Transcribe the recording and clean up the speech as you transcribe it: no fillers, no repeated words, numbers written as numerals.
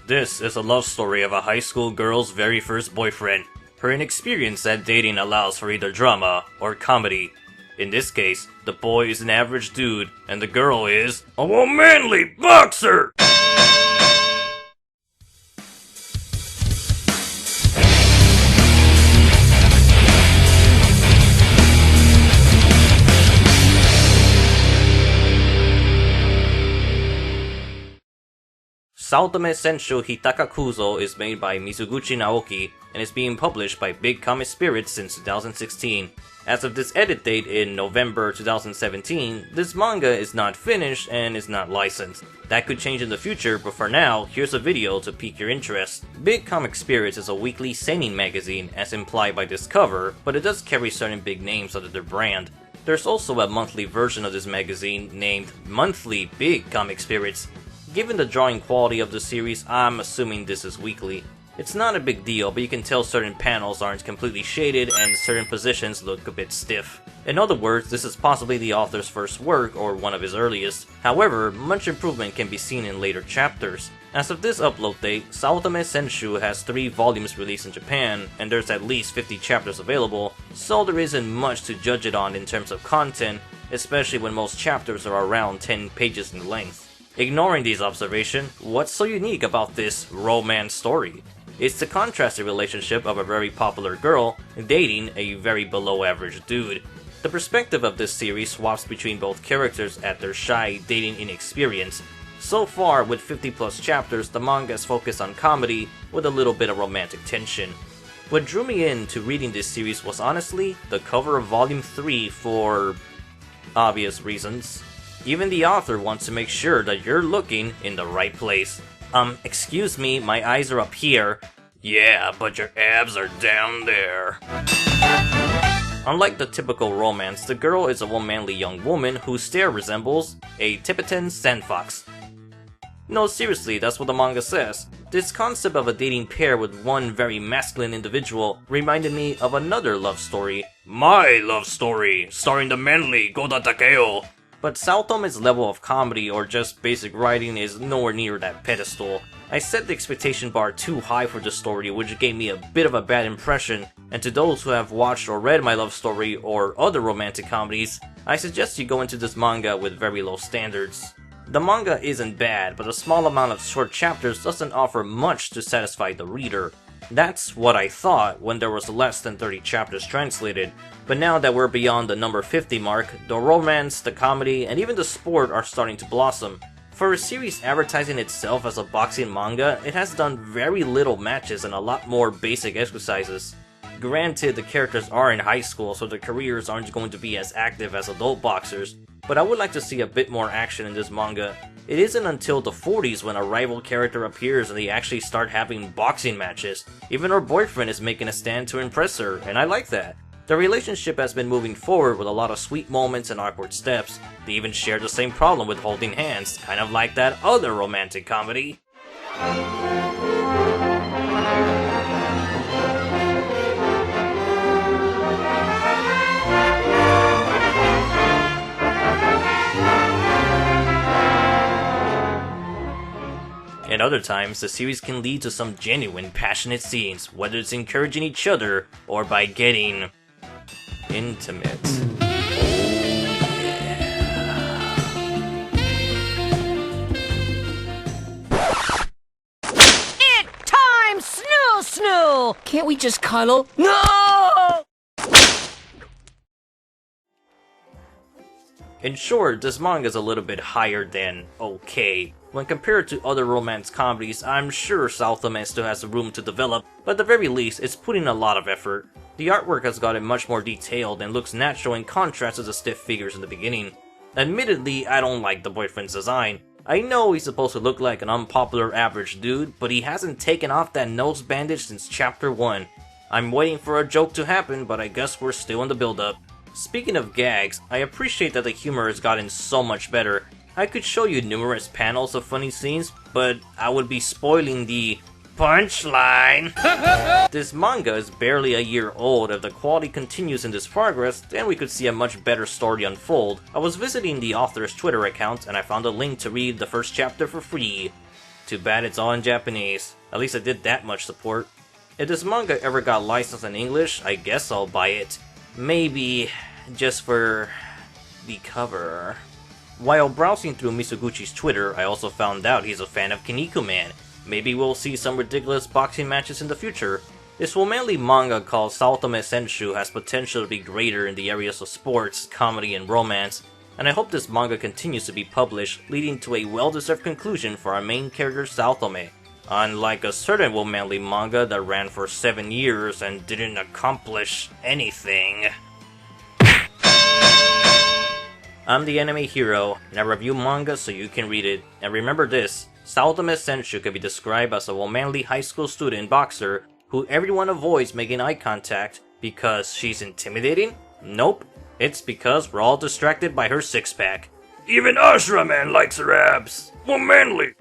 This is a love story of a high school girl's very first boyfriend. Her inexperience at dating allows for either drama or comedy. In this case, the boy is an average dude, and the girl is a manly boxer! Saotome Senshuu Hitakakuzo is made by Mizuguchi Naoki and is being published by Big Comic Spirits since 2016. As of this edit date in November 2017, this manga is not finished and is not licensed. That could change in the future, but for now, here's a video to pique your interest. Big Comic Spirits is a weekly seinen magazine as implied by this cover, but it does carry certain big names under their brand. There's also a monthly version of this magazine named Monthly Big Comic Spirits. Given the drawing quality of the series, I'm assuming this is weekly. It's not a big deal, but you can tell certain panels aren't completely shaded and certain positions look a bit stiff. In other words, this is possibly the author's first work or one of his earliest. However, much improvement can be seen in later chapters. As of this upload date, Saotome Senshuu has 3 volumes released in Japan, and there's at least 50 chapters available, so there isn't much to judge it on in terms of content, especially when most chapters are around 10 pages in length. Ignoring these observations, what's so unique about this romance story? It's the contrasted relationship of a very popular girl dating a very below average dude. The perspective of this series swaps between both characters at their shy dating inexperience. So far, with 50 plus chapters, the manga is focused on comedy with a little bit of romantic tension. What drew me into reading this series was honestly the cover of volume 3 for obvious reasons. Even the author wants to make sure that you're looking in the right place. Excuse me, my eyes are up here. Yeah, but your abs are down there. Unlike the typical romance, the girl is a womanly young woman whose stare resembles a Tibetan sandfox. No, seriously, that's what the manga says. This concept of a dating pair with one very masculine individual reminded me of another love story. My Love Story, starring the manly Goda Takeo. But Saotome's level of comedy or just basic writing is nowhere near that pedestal. I set the expectation bar too high for the story, which gave me a bit of a bad impression, and to those who have watched or read My Love Story or other romantic comedies, I suggest you go into this manga with very low standards. The manga isn't bad, but a small amount of short chapters doesn't offer much to satisfy the reader. That's what I thought when there was less than 30 chapters translated, but now that we're beyond the number 50 mark, the romance, the comedy, and even the sport are starting to blossom. For a series advertising itself as a boxing manga, it has done very little matches and a lot more basic exercises. Granted, the characters are in high school, so their careers aren't going to be as active as adult boxers, but I would like to see a bit more action in this manga. It isn't until the 40s when a rival character appears and they actually start having boxing matches. Even her boyfriend is making a stand to impress her, and I like that. The relationship has been moving forward with a lot of sweet moments and awkward steps. They even share the same problem with holding hands, kind of like that other romantic comedy. And other times, the series can lead to some genuine passionate scenes, whether it's encouraging each other or by getting intimate. It time, snoo! Can't we just cuddle? No! In short, this manga is a little bit higher than okay. When compared to other romance comedies, I'm sure Saotome still has room to develop, but at the very least, it's putting a lot of effort. The artwork has gotten much more detailed and looks natural in contrast to the stiff figures in the beginning. Admittedly, I don't like the boyfriend's design. I know he's supposed to look like an unpopular average dude, but he hasn't taken off that nose bandage since chapter 1. I'm waiting for a joke to happen, but I guess we're still in the build-up. Speaking of gags, I appreciate that the humor has gotten so much better. I could show you numerous panels of funny scenes, but I would be spoiling the punchline. This manga is barely a year old. If the quality continues in this progress, then we could see a much better story unfold. I was visiting the author's Twitter account and I found a link to read the first chapter for free. Too bad it's all in Japanese. At least I did that much support. If this manga ever got licensed in English, I guess I'll buy it. Maybe just for the cover. While browsing through Mizoguchi's Twitter, I also found out he's a fan of Kinnikuman. Maybe we'll see some ridiculous boxing matches in the future. This womanly manga called Saotome Senshuu has potential to be greater in the areas of sports, comedy, and romance, and I hope this manga continues to be published, leading to a well-deserved conclusion for our main character Saotome. Unlike a certain womanly manga that ran for 7 years and didn't accomplish anything. I'm the anime hero, and I review manga so you can read it. And remember this, Saotome Senshuu can be described as a womanly high school student boxer who everyone avoids making eye contact because she's intimidating? Nope, it's because we're all distracted by her six-pack. Even Ashra Man likes her abs! Womanly!